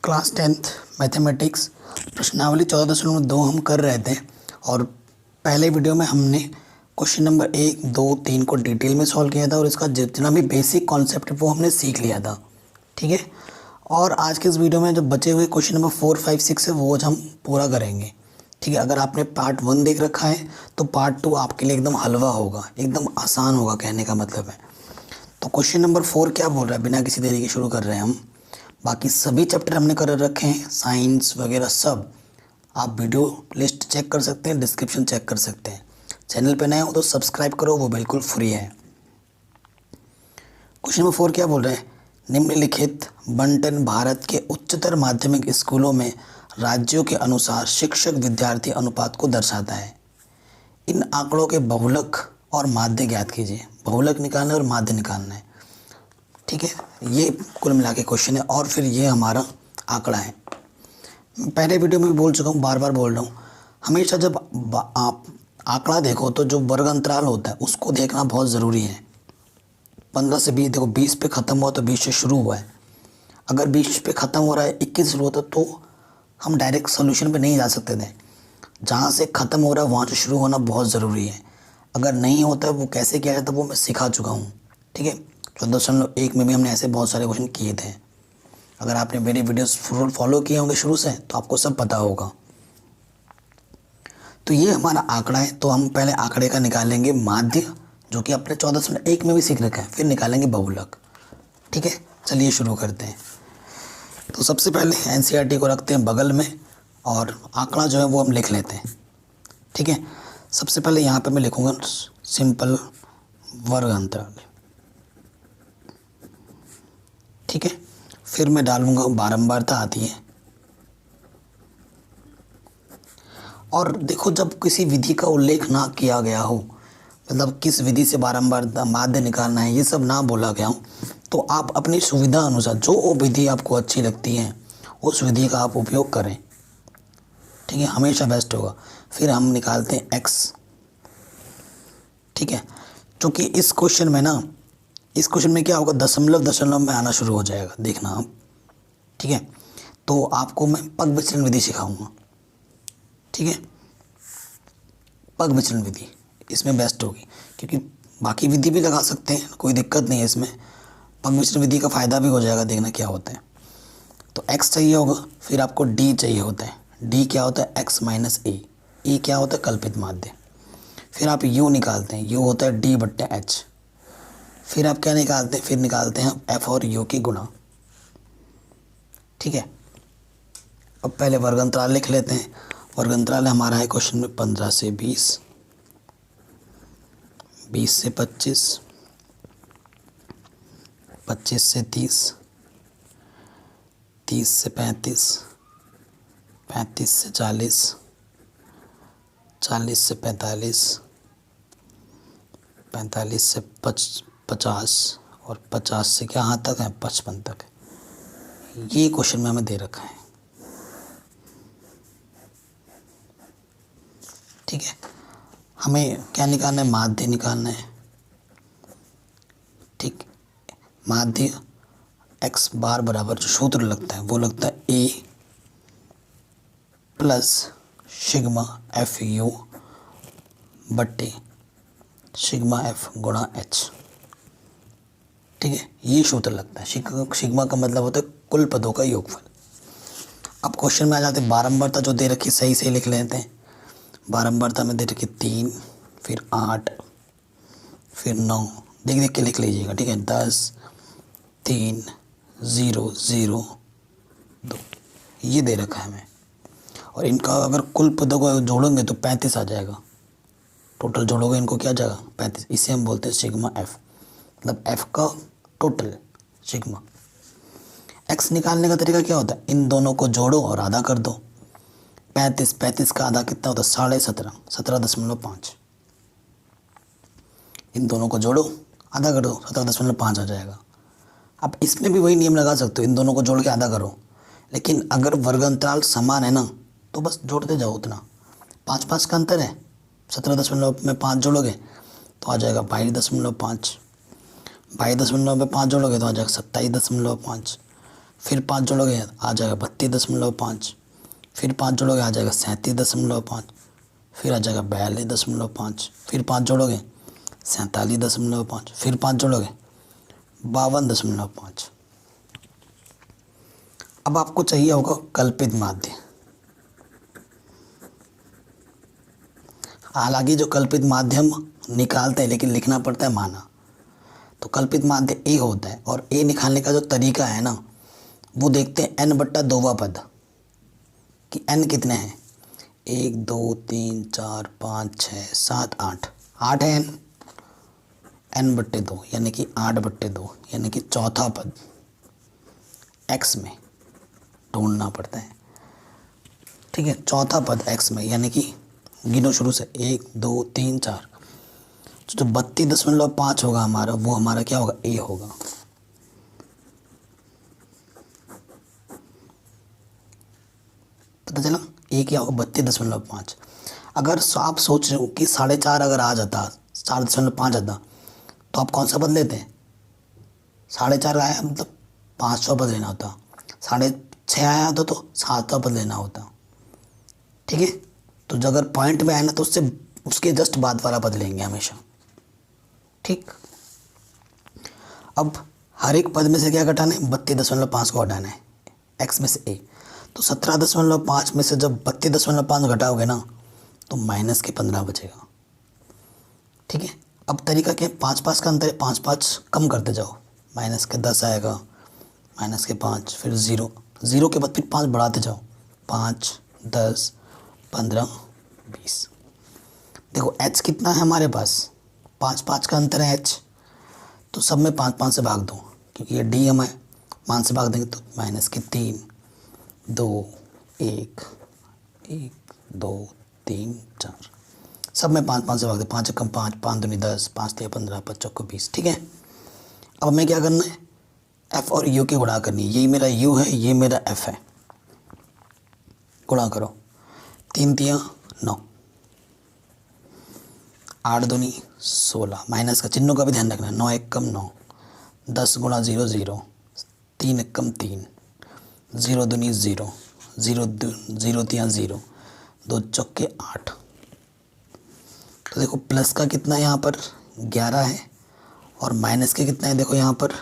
Class 10th mathematics प्रश्नावली 14.2 हम कर रहे थे और पहले वीडियो में हमने क्वेश्चन नंबर 1, 2, 3 को डिटेल में सॉल्व किया था और इसका जितना भी बेसिक कॉन्सेप्ट है वो हमने सीख लिया था। ठीक है। और आज के इस वीडियो में जो बचे हुए क्वेश्चन नंबर 4, 5, 6 है वो आज हम पूरा करेंगे। ठीक है। अगर आपने पार्ट 1 देख रखा है तो पार्ट 2 आपके लिए एकदम हलवा होगा, एकदम आसान होगा, कहने का मतलब है। तो क्वेश्चन नंबर 4 क्या बोल रहा है, बिना किसी देरी के शुरू कर रहे हैं हम। बाकी सभी चैप्टर हमने कर रखे हैं, साइंस वगैरह सब। आप वीडियो लिस्ट चेक कर सकते हैं, डिस्क्रिप्शन चेक कर सकते हैं। चैनल पे नए हो तो सब्सक्राइब करो, वो बिल्कुल फ्री है। क्वेश्चन नंबर 4 क्या बोल रहे हैं, निम्नलिखित बंटन भारत के उच्चतर माध्यमिक स्कूलों में राज्यों के अनुसार शिक्षक विद्यार्थी अनुपात को दर्शाता है। इन आंकड़ों के बहुलक और माध्य ज्ञात कीजिए। बहुलक निकालना है और माध्य निकालना है। ठीक है। ये कुल मिला के क्वेश्चन है और फिर ये हमारा आंकड़ा है। पहले वीडियो में भी बोल चुका हूँ, बार बार बोल रहा हूँ, हमेशा जब आप आंकड़ा देखो तो जो वर्ग अंतराल होता है उसको देखना बहुत ज़रूरी है। 15 से 20, देखो 20 पे ख़त्म हुआ तो 20 से शुरू हुआ है। अगर 20 पे ख़त्म हो रहा है, 21 शुरू होता तो हम डायरेक्ट सोल्यूशन पे नहीं जा सकते थे। जहाँ से ख़त्म हो रहा है वहाँ से शुरू होना बहुत ज़रूरी है। अगर नहीं होता है वो कैसे किया जाता है वो मैं सिखा चुका हूँ। ठीक है। 14.1 में भी हमने ऐसे बहुत सारे क्वेश्चन किए थे। अगर आपने मेरी वीडियोस फॉलो किए होंगे शुरू से तो आपको सब पता होगा। तो ये हमारा आंकड़ा है, तो हम पहले आंकड़े का निकालेंगे माध्य, जो कि अपने 14.1 में भी सीख रखा है, फिर निकालेंगे बहुलक। ठीक है। चलिए शुरू करते हैं। तो सबसे पहले एनसीईआरटी को रखते हैं बगल में और आंकड़ा जो है वो हम लिख लेते हैं। ठीक है। सबसे पहले यहाँ पे मैं लिखूँगा सिंपल वर्ग अंतराल। ठीक है। फिर मैं डालूंगा बारंबारता आती है। और देखो, जब किसी विधि का उल्लेख ना किया गया हो, मतलब किस विधि से बारंबारता माध्य निकालना है ये सब ना बोला गया हो, तो आप अपनी सुविधा अनुसार जो विधि आपको अच्छी लगती है उस विधि का आप उपयोग करें। ठीक है। हमेशा बेस्ट होगा। फिर हम निकालते हैं एक्स। ठीक है। क्योंकि इस क्वेश्चन में ना, इस क्वेश्चन में क्या होगा, दशमलव दशमलव में आना शुरू हो जाएगा, देखना आप। ठीक है। तो आपको मैं पग विचलन विधि सिखाऊंगा। ठीक है। पग विचलन विधि इसमें बेस्ट होगी, क्योंकि बाकी विधि भी लगा सकते हैं, कोई दिक्कत नहीं है इसमें। पग विचलन विधि का फ़ायदा भी हो जाएगा, देखना क्या होता है। तो x चाहिए होगा, फिर आपको d चाहिए होता है। d क्या होता है, x माइनस ए। e क्या होता है, कल्पित माध्य। फिर आप u निकालते हैं, u होता है d/h। फिर आप क्या निकालते हैं, फिर निकालते हैं f और u की गुणा। ठीक है। अब पहले वर्ग अंतराल लिख लेते हैं। वर्ग अंतराल हमारा है क्वेश्चन में 15 से 20, 20 से 25, 25 से 30, 30 से 35, 35 से 40, 40 से 45, 45 से 50 और 50 से क्या यहाँ तक है, 55 तक है। ये क्वेश्चन में हमें दे रखा है। ठीक है। हमें क्या निकालना है, माध्य निकालना है। ठीक। माध्य x बार बराबर जो सूत्र लगता है वो लगता है a plus sigma F you बट्टे सिग्मा एफ गुणा h। ठीक है। ये सूत्र लगता है। सिग्मा का मतलब होता है कुल पदों का योगफल। अब क्वेश्चन में आ जाते हैं बारंबारता जो दे रखी, सही से लिख लेते हैं। बारंबारता में दे रखी 3, फिर 8, फिर 9, देख देख के लिख लीजिएगा। ठीक है। 10, 3, 0, 0, 2 ये दे रखा है हमें। और इनका अगर कुल पदों को जोड़ेंगे तो 35 आ जाएगा। टोटल जोड़ोगे इनको क्या आ जाएगा, 35। इसे हम बोलते हैं सिग्मा एफ, मतलब एफ का टोटल सिग्मा। एक्स निकालने का तरीका क्या होता है, इन दोनों को जोड़ो और आधा कर दो। 35 का आधा कितना होता है, 17.5, 17.5। इन दोनों को जोड़ो, आधा कर दो, 17.5 आ जाएगा। अब इसमें भी वही नियम लगा सकते हो, इन दोनों को जोड़ के आधा करो। लेकिन अगर वर्ग अंतराल समान है ना तो बस जोड़ते जाओ उतना। 5 का अंतर है, 17 में 5 जोड़ोगे तो आ जाएगा 22.5। 22 में 5 जोड़ोगे तो आ जाएगा 27.5। फिर 5 जोड़ोगे आ जाएगा 32.5, फिर 5 जोड़ोगे आ जाएगा 37.5, फिर आ जाएगा 42.5, फिर 5 जोड़ोगे 47.5, फिर 5 जोड़ोगे 52.5। अब आपको चाहिए होगा कल्पित माध्य। हालांकि जो कल्पित माध्य हम निकालते हैं लेकिन लिखना पड़ता है माना, तो कल्पित माध्य ए होता है। और ए निकालने का जो तरीका है ना, वो देखते हैं n/2वां पद कि n कितने हैं। 1 2 3 4 5 6 7 8, 8 है n/2 यानी कि 8/2 यानी कि चौथा पद x में ढूंढना पड़ता है। ठीक है, चौथा पद x में, यानी कि गिनो शुरू से 1 2 3 4। तो जो 32.5 होगा हमारा, वो हमारा क्या होगा, a होगा। पता चला a क्या होगा, 32.5। अगर आप सोच रहे हो कि 4.5 अगर आ जाता, 4.5 आता, तो आप कौन सा पद लेते हैं। 4.5 आया मतलब 5वां पद लेना होता, 6.5 आया होता तो 7वां पद लेना होता। ठीक है, तो जो अगर पॉइंट में आया ना, तो उससे उसके जस्ट बाद वाला पद लेंगे हमेशा। ठीक, अब हर एक पद में से क्या घटाना है, 32.5 को हटाना है x में से a। तो 17.5 में से जब 32.5 घटाओगे ना, तो -15 बचेगा। ठीक है, अब तरीका क्या है, 5 का अंतर है, 5 कम करते जाओ, -10 आएगा, -5, फिर 0 के बाद फिर 5 बढ़ाते जाओ, 5 10 15 20। देखो h कितना है हमारे पास, 5 का अंतर है h, तो सब में 5 से भाग दो, क्योंकि ये DM है, 5 से भाग देंगे तो -3 2 1 1 2 3 4, सब में 5 से भाग दे, 5 कम 5 5 दूनी 10, 5 3 15, 5 चौको 20। ठीक है, अब हमें क्या करना है, f और u की गुणा करनी है। यही मेरा u है, ये मेरा f है, गुणा करो, 3 3 9, 8 दूनी 16, माइनस का चिन्हों का भी ध्यान रखना, 9 1 कम 9, 10 गुणा 0 0, 3 1 कम 3, 0 दूनी 0, 0 3 0, 2 चौके 8। तो देखो प्लस का कितना है यहाँ पर 11 है, और माइनस के कितना है देखो यहाँ पर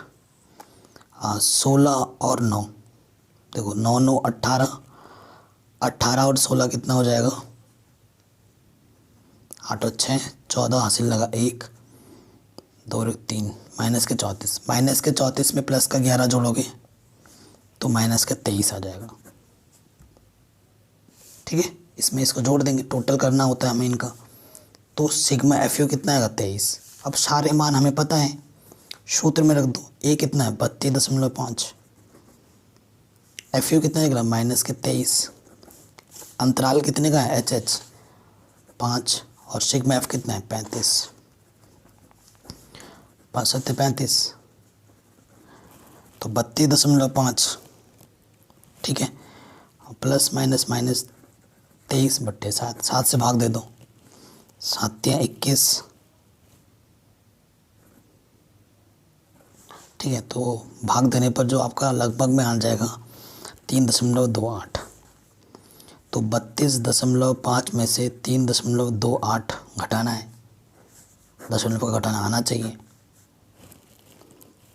16 और 9। देखो 9 9 18, 18 और 16 कितना हो जाएगा, 8 और 6 14, हासिल लगा 1 2 3, -34 में प्लस का 11 जोड़ोगे तो -23 आ जाएगा। ठीक है, इसमें इसको जोड़ देंगे, टोटल करना होता है हमें इनका। तो सिग्मा FU कितना आएगा 23। अब सारे मान हमें पता है, सूत्र में रख दो। ए कितना है 32.5, FU कितना है -23, अंतराल कितने का है HH 5, और सिग्मा F कितना है 35, 5 7 35, तो 32.5। ठीक है, प्लस माइनस 23/7, 7 से भाग दे दो, 7 या 21। ठीक है, तो भाग देने पर जो आपका लगभग में आ जाएगा 3.28। तो 32.5 में से 3.28 घटाना है, दशमलव का घटाना आना चाहिए।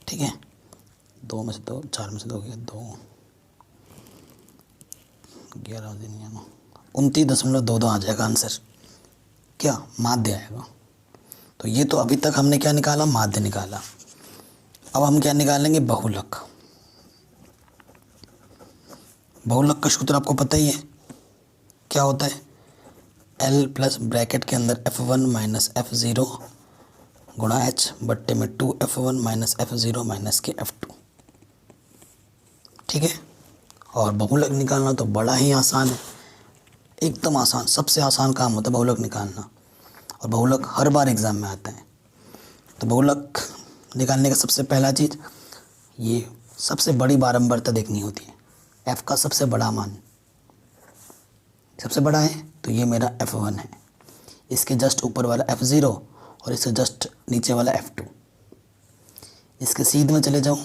ठीक है, 2 में से 2, 4 में से 2 गया 2, 11 दिन 29.22 आ जाएगा आंसर। क्या माध्य आएगा। तो ये तो अभी तक हमने क्या निकाला, माध्य निकाला। अब हम क्या निकालेंगे, बहुलक। बहुलक का सूत्र आपको पता ही है, क्या होता है, L प्लस ब्रैकेट के अंदर F1 माइनस F0 गुणा H बट्टे में 2F1 माइनस F0 माइनस के F2। ठीक है, और बहुलक निकालना तो बड़ा ही आसान है, एकदम आसान, सबसे आसान काम होता है बहुलक निकालना, और बहुलक हर बार एग्ज़ाम में आता है। तो बहुलक निकालने का सबसे पहला चीज़, ये सबसे बड़ी बारंबारता देखनी होती है। F का सबसे बड़ा मान सबसे बड़ा है, तो ये मेरा F1 है, इसके जस्ट ऊपर वाला F0 और इसके जस्ट नीचे वाला F2। इसके सीध में चले जाऊँ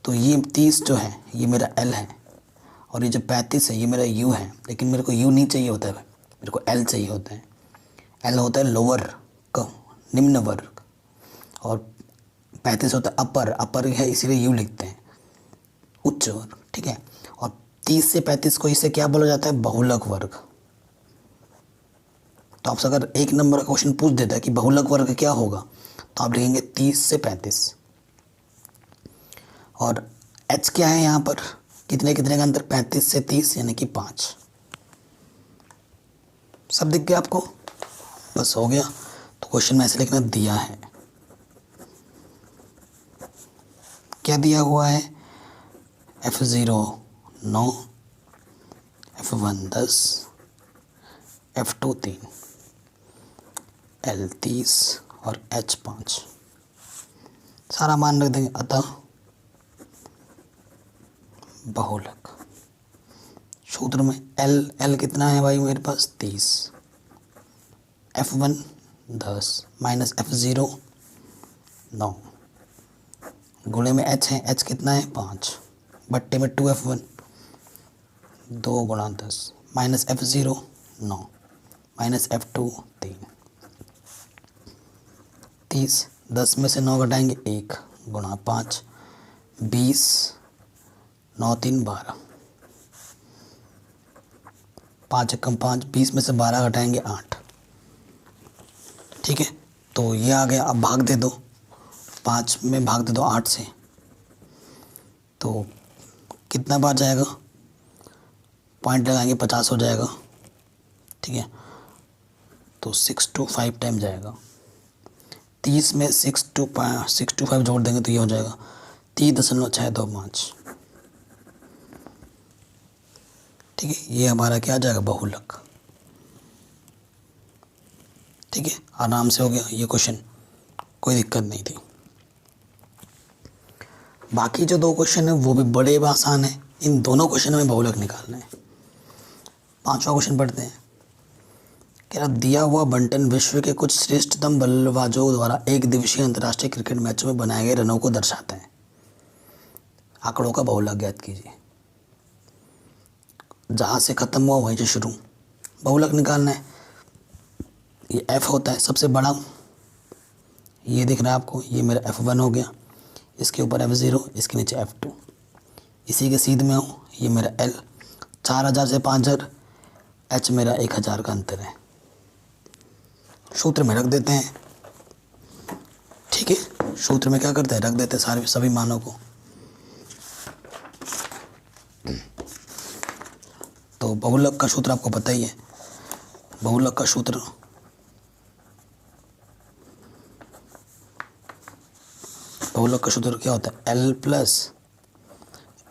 तो ये 30 जो है ये मेरा L है, और ये जो 35 है ये मेरा U है। लेकिन मेरे को U नहीं चाहिए होता है, मेरे को L चाहिए होता है। L होता है लोअर का, निम्न वर्ग, और 35 होता है अपर, अपर है इसीलिए U लिखते हैं, उच्च वर्ग, ठीक है। और 30 से 35 को इसे क्या बोला जाता है, बहुलक वर्ग। तो आपसे अगर 1 नंबर का क्वेश्चन पूछ देता है कि बहुलक वर्ग क्या होगा, तो आप लिखेंगे 30 से 35। और H क्या है यहाँ पर, कितने कितने का अंतर, 35 से 30 यानी कि 5। सब दिख गया आपको, बस हो गया। तो क्वेश्चन में ऐसे लिखना दिया है, क्या दिया हुआ है, F0 9, F1 10, F2 3, L 30 और H 5। सारा मान रख देंगे, अतः बहुलक। सूत्र में L कितना है भाई मेरे पास, 30, F1 10 माइनस F0 9, गुणे में H है, H कितना है 5, बट्टे में 2F1 2 गुणा 10 माइनस F0 9 माइनस F2 3। 30, 10 में से 9 घटाएंगे 1 गुणा 5, 20, 9 3 12, 5 एकम 5, 20 में से 12 घटाएंगे 8, ठीक है। तो ये आ गया। अब भाग दे दो, 5 में भाग दे दो 8 से, तो कितना बार जाएगा, पॉइंट लगाएंगे 50 हो जाएगा, ठीक है। तो 6 to 5 टाइम जाएगा। 30 में 6 to 5 जोड़ देंगे तो ये हो जाएगा 30.625, ठीक है। ये हमारा क्या आ जाएगा, बहुलक, ठीक है। आराम से हो गया ये क्वेश्चन, कोई दिक्कत नहीं थी। बाकी जो 2 क्वेश्चन है वो भी बड़े आसान है, इन दोनों क्वेश्चन में बहुलक निकालना है। 5वां क्वेश्चन पढ़ते हैं। क्या दिया हुआ बंटन विश्व के कुछ श्रेष्ठतम बल्लेबाजों द्वारा एक दिवसीय अंतर्राष्ट्रीय क्रिकेट मैच में बनाए गए रनों को दर्शाता है। आंकड़ों का बहुलक ज्ञात कीजिए। जहाँ से ख़त्म हुआ वहीं से शुरू, बहुलक निकालना है। ये F होता है सबसे बड़ा, ये दिख रहा है आपको, ये मेरा F1 हो गया, इसके ऊपर F0, इसके नीचे F2, इसी के सीध में हूँ, ये मेरा L 4000 से 5000, H मेरा 1000 का अंतर है। सूत्र में रख देते हैं, ठीक है। सूत्र में क्या करते हैं, रख देते हैं सारे सभी मानों को। तो बहुलक का सूत्र आपको पता ही है, बहुलक का सूत्र क्या होता है, L plus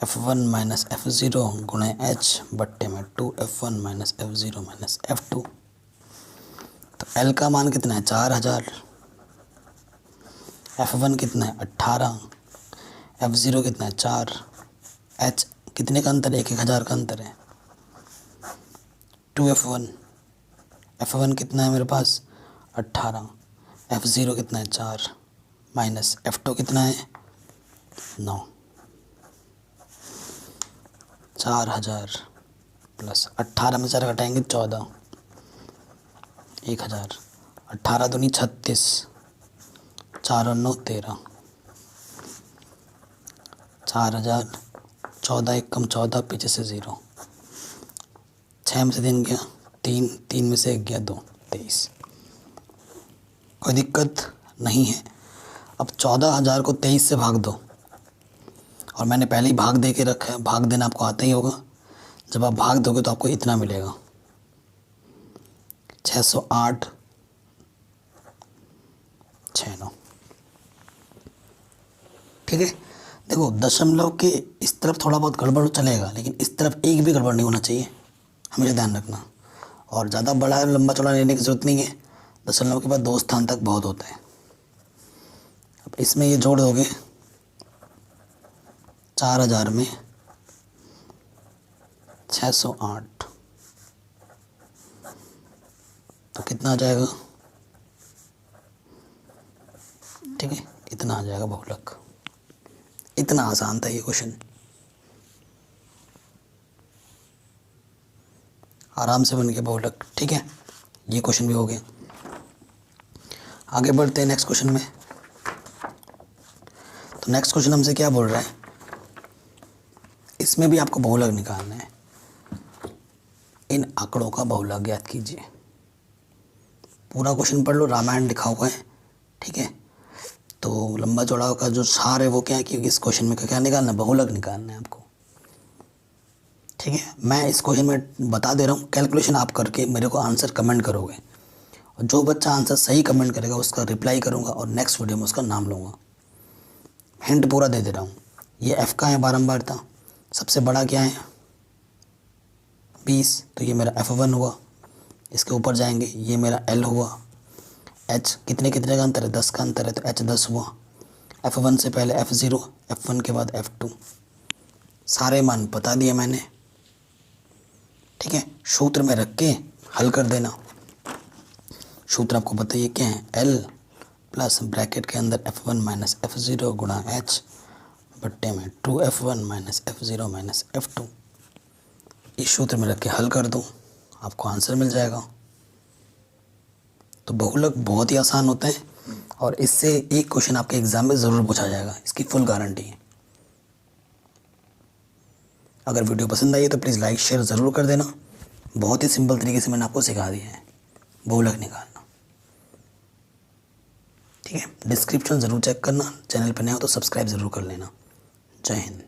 F1 minus F0 गुणे H बट्टे में 2F1 minus F0 minus F2। तो L का मान कितना है, 4000, F1 कितना है 18, F0 कितना है 4, H कितने का अंतर है, 1000 का अंतर है, 2F1, F1 कितना है मेरे पास 18, F0 कितना है 4, माइनस F2 कितना है 9, 4000 प्लस 18 में 4 घटाएंगे 14, 1000, 18 दूनी 36, 4 और 9 13, 4000, 14 एकम 14, पीछे से 0, 6 में से 3 गया 3, 3 में से 1 गया 2, 23। कोई दिक्कत नहीं है। अब 14000 को 23 से भाग दो, और मैंने पहले ही भाग दे के रखा है, भाग देना आपको आता ही होगा। जब आप भाग दोगे तो आपको इतना मिलेगा, 608 69, ठीक है। देखो दशमलव के इस तरफ थोड़ा बहुत गड़बड़ चलेगा, लेकिन इस तरफ एक भी गड़बड़ नहीं होना चाहिए, हमेशा ध्यान रखना। और ज़्यादा बड़ा लंबा चौड़ा लेने की ज़रूरत नहीं है, दशमलव के बाद 2 स्थान तक बहुत होता है। अब इसमें ये जोड़ दोगे 4000 में 608, तो कितना आ जाएगा, ठीक है, इतना आ जाएगा बहुलक। इतना आसान था ये क्वेश्चन। आराम से बन गया बहुलक। ठीक है, ये क्वेश्चन भी हो गया। आगे बढ़ते हैं नेक्स्ट क्वेश्चन में। तो नेक्स्ट क्वेश्चन हमसे क्या बोल रहा है, इसमें भी आपको बहुलक निकालना है। इन आंकड़ों का बहुलक ज्ञात कीजिए। पूरा क्वेश्चन पढ़ लो, रामायण लिखा हुआ है। ठीक है, तो लंबा चौड़ा का जो सार है वो क्या है कि इस क्वेश्चन में क्या निकालना है, बहुलक निकालना है आपको। ठीक है, मैं इस क्वेश्चन में बता दे रहा हूँ, कैलकुलेशन आप करके मेरे को आंसर कमेंट करोगे, और जो बच्चा आंसर सही कमेंट करेगा उसका रिप्लाई करूँगा और नेक्स्ट वीडियो में उसका नाम लूँगा। हिंट पूरा दे दे रहा हूँ। ये एफ़ का है बारंबारता, सबसे बड़ा क्या है 20, तो ये मेरा F1 हुआ। इसके ऊपर जाएंगे, ये मेरा L हुआ। H कितने कितने का अंतर है, 10 का अंतर है, तो H 10 हुआ। F1 से पहले F0, F1 के बाद F2। सारे मान बता दिए मैंने। ठीक है, सूत्र में रख के हल कर देना। सूत्र आपको बताइए क्या है, L प्लस ब्रैकेट के अंदर F1 माइनस F0 गुणा H बट्टे में 2F1 minus F0 minus F2। इस सूत्र में रख के हल कर दो, आपको आंसर मिल जाएगा। तो बहुलक बहुत ही आसान होता है, और इससे एक क्वेश्चन आपके एग्जाम में ज़रूर पूछा जाएगा, इसकी फुल गारंटी है। अगर वीडियो पसंद आई है तो प्लीज़ लाइक शेयर ज़रूर कर देना। बहुत ही सिंपल तरीके से मैंने आपको सिखा दिया है बहुलक निकालना। ठीक है, डिस्क्रिप्शन ज़रूर चेक करना, चैनल पर नया हो तो सब्सक्राइब ज़रूर कर लेना। जय हिंद।